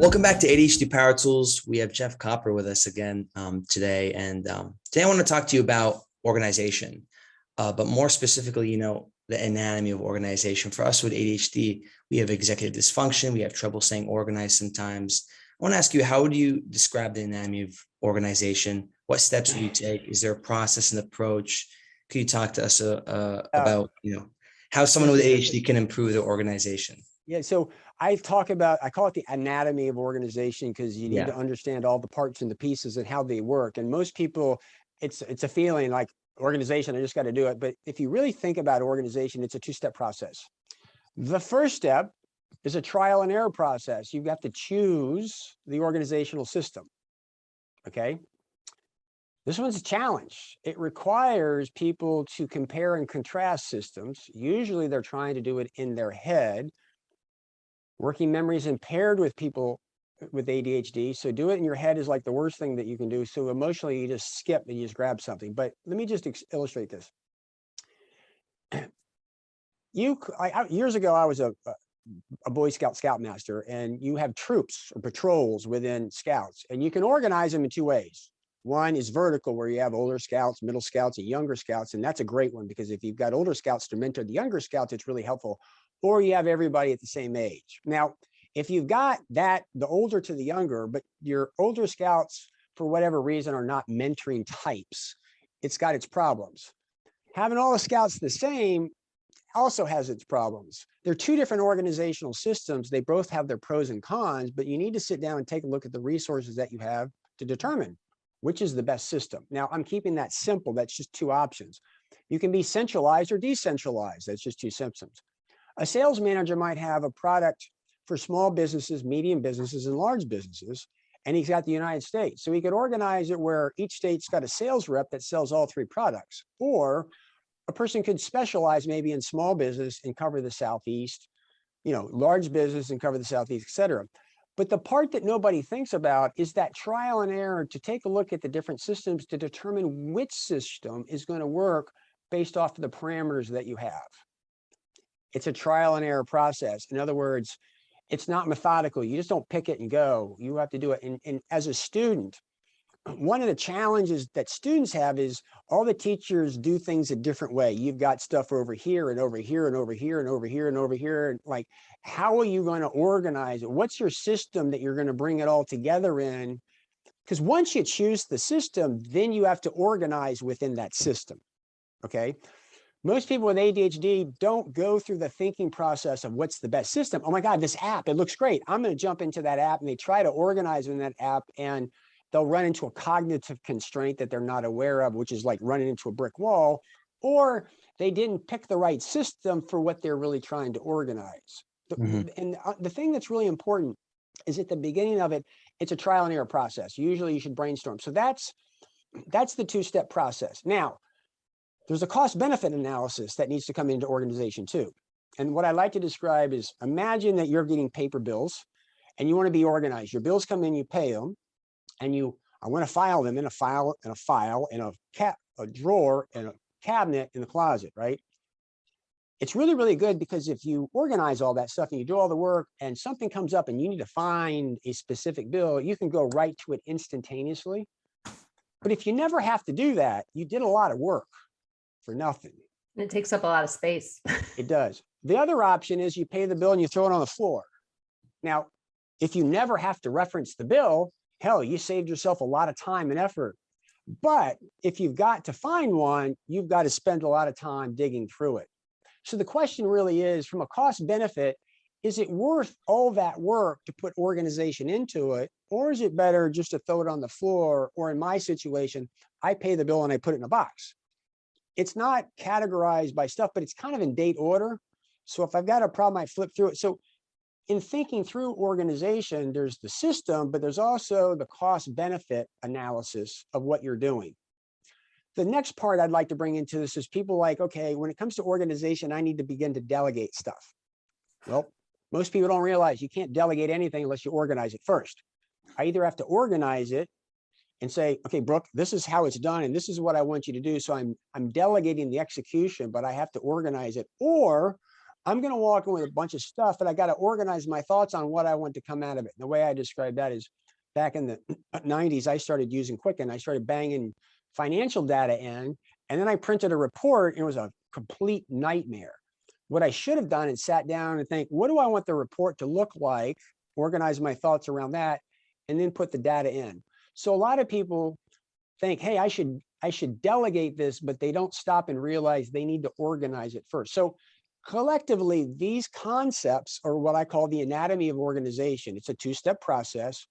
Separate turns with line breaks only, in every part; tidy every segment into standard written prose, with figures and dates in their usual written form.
Welcome back to ADHD Power Tools. We have Jeff Copper with us again today. And today I want to talk to you about organization, but more specifically, the anatomy of organization. For us with ADHD, we have executive dysfunction. We have trouble staying organized sometimes. I want to ask you, how would you describe the anatomy of organization? What steps would you take? Is there a process and approach? Could you talk to us about, how someone with ADHD can improve their organization?
Yeah, so I call it the anatomy of organization, because you need to understand all the parts and the pieces and how they work. And most people, it's a feeling like organization, I just got to do it. But if you really think about organization, it's a two-step process. The first step is a trial and error process. You've got to choose the organizational system. Okay. This one's a challenge. It requires people to compare and contrast systems. Usually they're trying to do it in their head. Working memory is impaired with people with ADHD. So do it in your head is like the worst thing that you can do. So emotionally, you just skip and you just grab something. But let me just illustrate this. Years ago, I was a Boy Scout scoutmaster, and you have troops or patrols within scouts, and you can organize them in two ways. One is vertical, where you have older scouts, middle scouts, and younger scouts. And that's a great one, because if you've got older scouts to mentor the younger scouts, it's really helpful. Or you have everybody at the same age. Now, if you've got the older to the younger, but your older scouts, for whatever reason, are not mentoring types, it's got its problems. Having all the scouts the same also has its problems. They're two different organizational systems. They both have their pros and cons, but you need to sit down and take a look at the resources that you have to determine which is the best system. Now, I'm keeping that simple. That's just two options. You can be centralized or decentralized. That's just two systems. A sales manager might have a product for small businesses, medium businesses, and large businesses, and he's got the United States. So he could organize it where each state's got a sales rep that sells all three products. Or a person could specialize maybe in small business and cover the Southeast, large business and cover the Southeast, et cetera. But the part that nobody thinks about is that trial and error, to take a look at the different systems to determine which system is going to work based off of the parameters that you have. It's a trial and error process. In other words, it's not methodical. You just don't pick it and go. You have to do it. And as a student, one of the challenges that students have is all the teachers do things a different way. You've got stuff over here and over here and over here and over here and over here. And like, how are you going to organize it? What's your system that you're going to bring it all together in? Because once you choose the system, then you have to organize within that system. Okay. Most people with ADHD don't go through the thinking process of what's the best system. Oh my God, this app, it looks great. I'm going to jump into that app, and they try to organize in that app, and they'll run into a cognitive constraint that they're not aware of, which is like running into a brick wall, or they didn't pick the right system for what they're really trying to organize. And the thing that's really important is at the beginning of it, it's a trial and error process. Usually you should brainstorm. So that's the two-step process. Now, there's a cost-benefit analysis that needs to come into organization too. And what I like to describe is, imagine that you're getting paper bills and you want to be organized. Your bills come in, you pay them, and I want to file them in a file, in a drawer, in a cabinet, in the closet, right? It's really, really good, because if you organize all that stuff and you do all the work and something comes up and you need to find a specific bill, you can go right to it instantaneously. But if you never have to do that, you did a lot of work for nothing.
It takes up a lot of space.
It does. The other option is you pay the bill and you throw it on the floor. Now, if you never have to reference the bill, hell, you saved yourself a lot of time and effort. But if you've got to find one, you've got to spend a lot of time digging through it. So the question really is, from a cost benefit, is it worth all that work to put organization into it? Or is it better just to throw it on the floor? Or in my situation, I pay the bill and I put it in a box. It's not categorized by stuff, but it's kind of in date order. So if I've got a problem, I flip through it. So in thinking through organization, there's the system, but there's also the cost benefit analysis of what you're doing. The next part I'd like to bring into this is people like, okay, when it comes to organization, I need to begin to delegate stuff. Well, most people don't realize you can't delegate anything unless you organize it first. I either have to organize it and say, okay, Brooke, this is how it's done, and this is what I want you to do. So I'm delegating the execution, but I have to organize it. Or I'm going to walk in with a bunch of stuff, but I got to organize my thoughts on what I want to come out of it. And the way I describe that is back in the 90s, I started using Quicken. I started banging financial data in, and then I printed a report, and it was a complete nightmare. What I should have done is sat down and think, what do I want the report to look like? Organize my thoughts around that, and then put the data in. So a lot of people think, hey, I should delegate this, but they don't stop and realize they need to organize it first. So collectively, these concepts are what I call the anatomy of organization. It's a two-step process.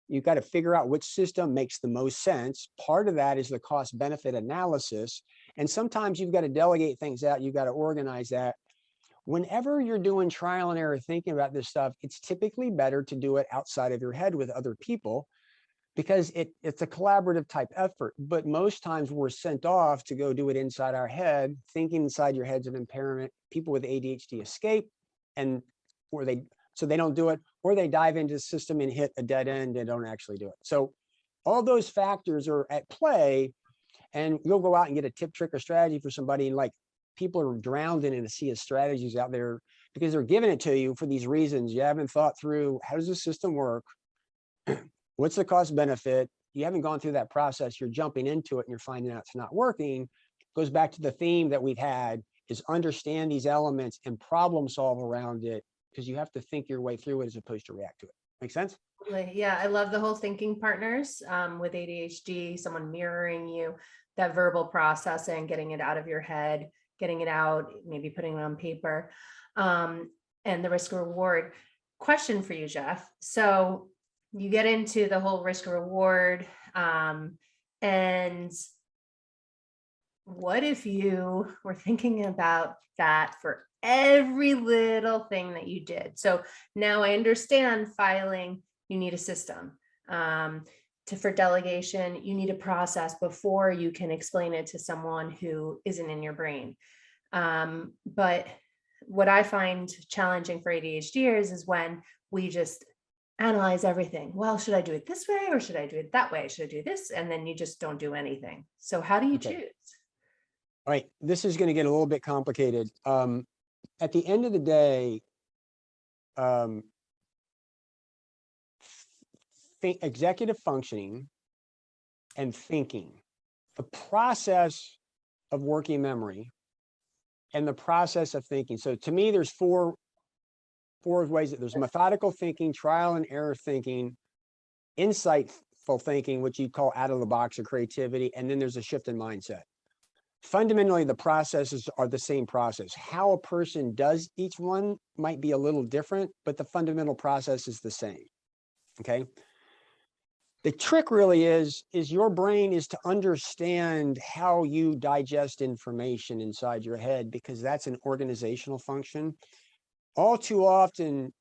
You've got to figure out which system makes the most sense. Part of that is the cost benefit analysis. And sometimes you've got to delegate things out. You've got to organize that. Whenever you're doing trial and error thinking about this stuff, it's typically better to do it outside of your head with other people, because it's a collaborative type effort. But most times we're sent off to go do it inside our head. Thinking inside your head's an impairment. People with ADHD escape, so they don't do it, or they dive into the system and hit a dead end and don't actually do it. So all those factors are at play, and you'll go out and get a tip, trick, or strategy for somebody, and like people are drowned in a sea of strategies out there because they're giving it to you for these reasons. You haven't thought through, how does the system work? What's the cost benefit? You haven't gone through that process. You're jumping into it and you're finding out it's not working. Goes back to the theme that we've had, is understand these elements and problem solve around it, because you have to think your way through it as opposed to react to it. Make sense?
Yeah, I love the whole thinking partners with ADHD, someone mirroring you, that verbal processing, getting it out of your head, getting it out, maybe putting it on paper, and the risk reward. Question for you, Jeff. So you get into the whole risk reward, and what if you were thinking about that for every little thing that you did? So now I understand filing, you need a system. For delegation, you need a process before you can explain it to someone who isn't in your brain. But what I find challenging for ADHDers is when we just analyze everything. Well, should I do it this way or should I do it that way? Should I do this? And then you just don't do anything. So how do you choose?
All right, this is going to get a little bit complicated. At the end of the day, executive functioning and thinking, the process of working memory and the process of thinking. So to me, there's four ways. There's methodical thinking, trial and error thinking, insightful thinking, which you call out of the box or creativity, and then there's a shift in mindset. Fundamentally, the processes are the same process. How a person does each one might be a little different, but the fundamental process is the same. Okay. The trick really is your brain is to understand how you digest information inside your head, because that's an organizational function. All too often,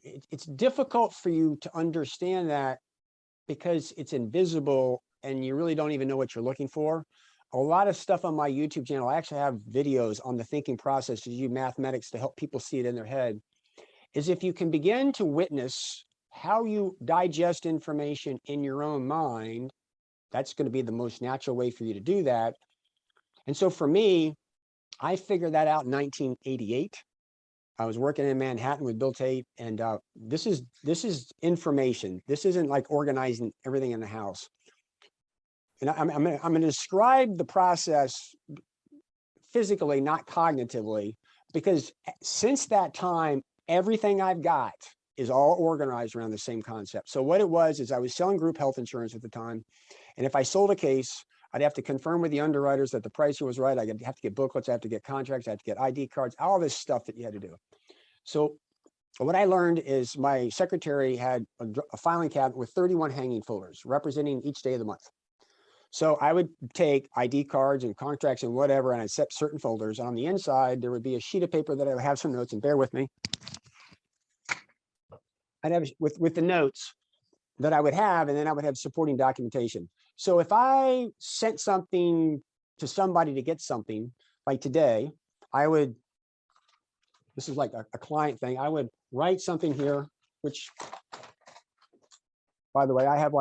it's difficult for you to understand that because it's invisible and you really don't even know what you're looking for. A lot of stuff on my YouTube channel, I actually have videos on the thinking process to use mathematics to help people see it in their head, is if you can begin to witness how you digest information in your own mind, that's going to be the most natural way for you to do that. And so for me, I figured that out in 1988. I was working in Manhattan with Bill Tate, and this is information. This isn't like organizing everything in the house. And I'm going to describe the process physically, not cognitively, because since that time, everything I've got is all organized around the same concept. So what it was is I was selling group health insurance at the time. And if I sold a case, I'd have to confirm with the underwriters that the pricing was right. I'd have to get booklets, I have to get contracts, I have to get ID cards, all this stuff that you had to do. So what I learned is my secretary had a filing cabinet with 31 hanging folders representing each day of the month. So I would take ID cards and contracts and whatever, and I'd set certain folders. And on the inside, there would be a sheet of paper that I would have some notes, and bear with me. I'd have with the notes that I would have, and then I would have supporting documentation. So if I sent something to somebody to get something, like today, this is like a client thing, I would write something here, which, by the way, I have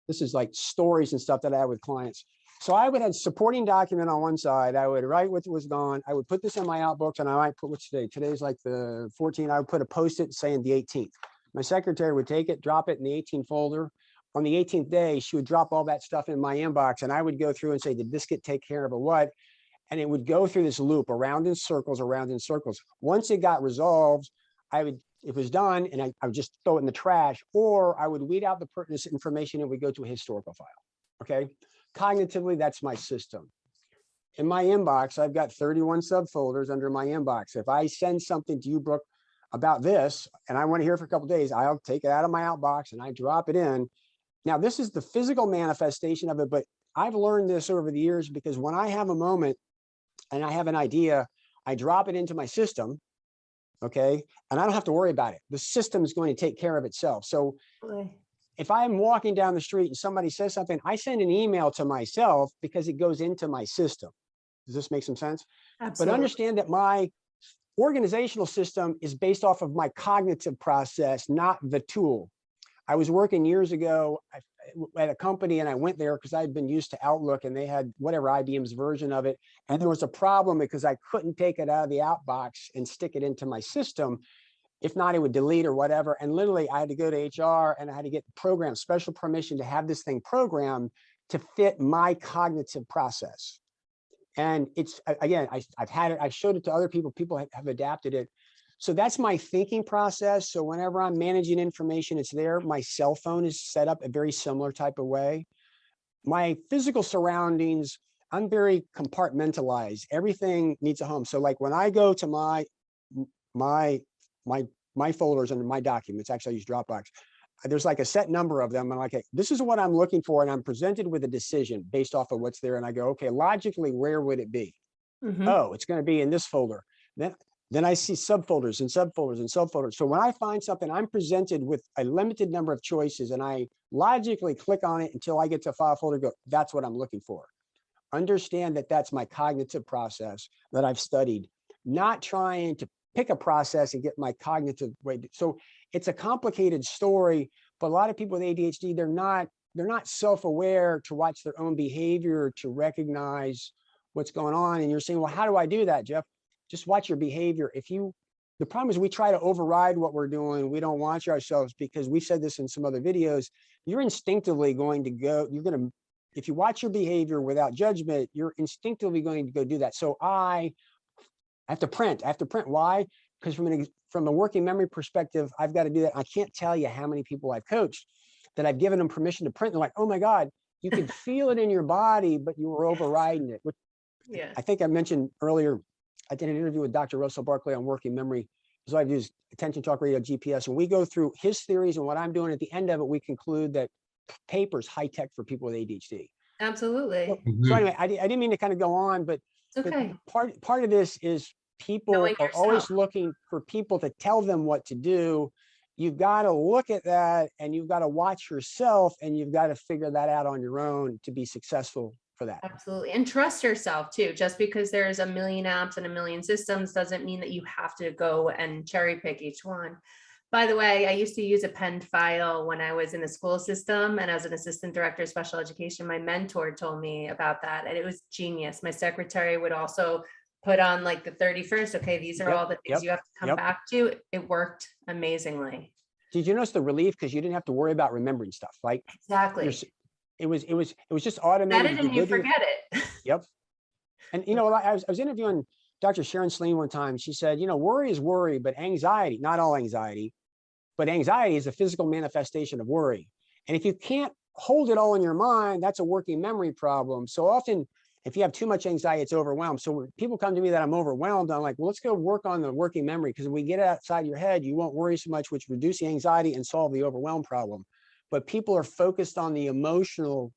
this is like stories and stuff that I have with clients. So I would have supporting document on one side. I would write what was gone. I would put this in my outbooks, and I might put what's today. Today's like the 14th. I would put a post-it saying the 18th. My secretary would take it, drop it in the 18th folder. On the 18th day, she would drop all that stuff in my inbox, and I would go through and say, did this get taken care of or what? And it would go through this loop around in circles, around in circles. Once it got resolved, it was done, and I would just throw it in the trash, or I would weed out the pertinent information and we go to a historical file. Okay. Cognitively, that's my system. In my inbox, I've got 31 subfolders under my inbox. If I send something to you, Brooke, about this, and I want to hear for a couple of days, I'll take it out of my outbox and I drop it in. Now, this is the physical manifestation of it, but I've learned this over the years because when I have a moment and I have an idea, I drop it into my system. Okay. And I don't have to worry about it. The system is going to take care of itself. So if I'm walking down the street and somebody says something, I send an email to myself because it goes into my system. Does this make some sense?
Absolutely.
But understand that my organizational system is based off of my cognitive process, not the tool. I was working years ago at a company, and I went there because I'd been used to Outlook, and they had whatever IBM's version of it. And there was a problem because I couldn't take it out of the outbox and stick it into my system. If not, it would delete or whatever. And literally I had to go to HR and I had to get special permission to have this thing programmed to fit my cognitive process. And it's, again, I've had it, I've showed it to other people, people have adapted it. So that's my thinking process. So whenever I'm managing information, it's there. My cell phone is set up a very similar type of way. My physical surroundings, I'm very compartmentalized. Everything needs a home. So like when I go to my folders under my documents, actually I use Dropbox, there's like a set number of them. And like, this is what I'm looking for. And I'm presented with a decision based off of what's there. And I go, okay, logically, where would it be? Oh, it's going to be in this folder. Then I see subfolders and subfolders and subfolders. So when I find something, I'm presented with a limited number of choices, and I logically click on it until I get to a file folder, go, that's what I'm looking for. Understand that that's my cognitive process that I've studied, not trying to pick a process and get my cognitive way. So it's a complicated story, but a lot of people with ADHD, they're not self-aware to watch their own behavior, to recognize what's going on. And you're saying, well, how do I do that, Jeff? Just watch your behavior. The problem is we try to override what we're doing. We don't watch ourselves because we've said this in some other videos. You're instinctively going to go, if you watch your behavior without judgment, you're instinctively going to go do that. So I have to print. Why? Because from a working memory perspective, I've got to do that. I can't tell you how many people I've coached that I've given them permission to print. They're like, oh my God, you can feel it in your body, but you were overriding it. Which
Yeah.
I think I mentioned earlier, I did an interview with Dr. Russell Barkley on working memory. So I've used attention, talk, radio, GPS, and we go through his theories and what I'm doing. At the end of it, we conclude that paper's high tech for people with ADHD.
Absolutely.
So anyway, I didn't mean to kind of go on, but,
It's okay.
but part of this is people
Knowing
are always
yourself.
looking for people to tell them what to do. You've got to look at that, and you've got to watch yourself, and you've got to figure that out on your own to be successful for that.
Absolutely. And trust yourself too. Just because there's a million apps and a million systems doesn't mean that you have to go and cherry pick each one. By the way, I used to use a penned file when I was in the school system, and as an assistant director of special education, my mentor told me about that, and it was genius. My secretary would also put on like the 31st. Okay, these are all the things you have to come back to. It worked amazingly. Did
you notice the relief? Because you didn't have to worry about remembering stuff. Like
exactly.
It was just automated.
Set it and you forget it.
Yep. And I was interviewing Dr. Sharon Sleen one time. She said, worry is worry, but anxiety, not all anxiety, but anxiety is a physical manifestation of worry. And if you can't hold it all in your mind, that's a working memory problem. So often, if you have too much anxiety, it's overwhelmed. So when people come to me that I'm overwhelmed, I'm like, well, let's go work on the working memory, because when we get it outside your head, you won't worry so much, which reduce the anxiety and solve the overwhelm problem. But people are focused on the emotional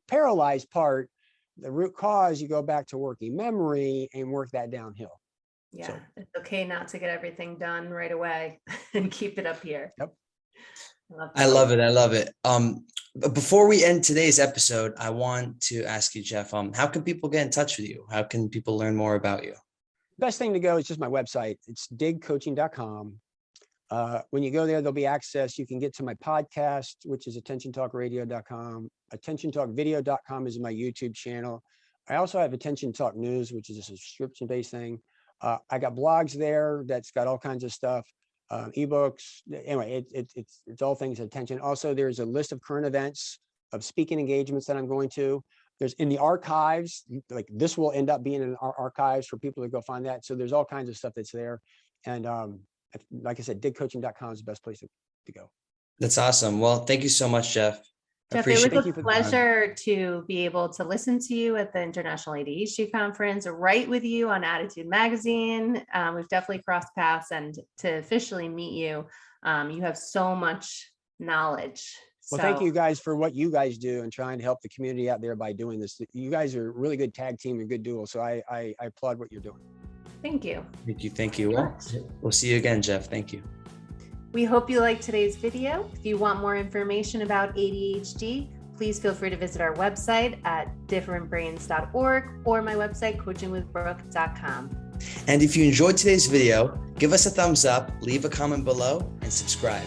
paralyzed part. The root cause, you go back to working memory and work that downhill.
Yeah, so it's okay not to get everything done right away and keep it up here.
Yep.
I love it. I love it. But before we end today's episode, I want to ask you, Jeff, how can people get in touch with you? How can people learn more about you?
Best thing to go is just my website. It's digcoaching.com. When you go there, there'll be access. You can get to my podcast, which is attentiontalkradio.com. Attentiontalkvideo.com is my YouTube channel. I also have Attention Talk News, which is a subscription-based thing. I got blogs there that's got all kinds of stuff, ebooks. Anyway, it's all things attention. Also, there's a list of current events of speaking engagements that I'm going to. There's in the archives, like this will end up being in our archives for people to go find that. So there's all kinds of stuff that's there. And like I said, digcoaching.com is the best place to go.
That's awesome. Well, thank you so much, Jeff.
Jeff, it was
Thank you
a
for the
pleasure to be able to listen to you at the International ADHD Conference, write with you on Attitude Magazine. We've definitely crossed paths, and to officially meet you, you have so much knowledge.
Well, thank you guys for what you guys do and trying to help the community out there by doing this. You guys are a really good tag team and good duo. So I applaud what you're doing.
Thank you.
Thank you. Thank you. Well, we'll see you again, Jeff. Thank you.
We hope you liked today's video. If you want more information about ADHD, please feel free to visit our website at differentbrains.org or my website, coachingwithbrooke.com.
And if you enjoyed today's video, give us a thumbs up, leave a comment below, and subscribe.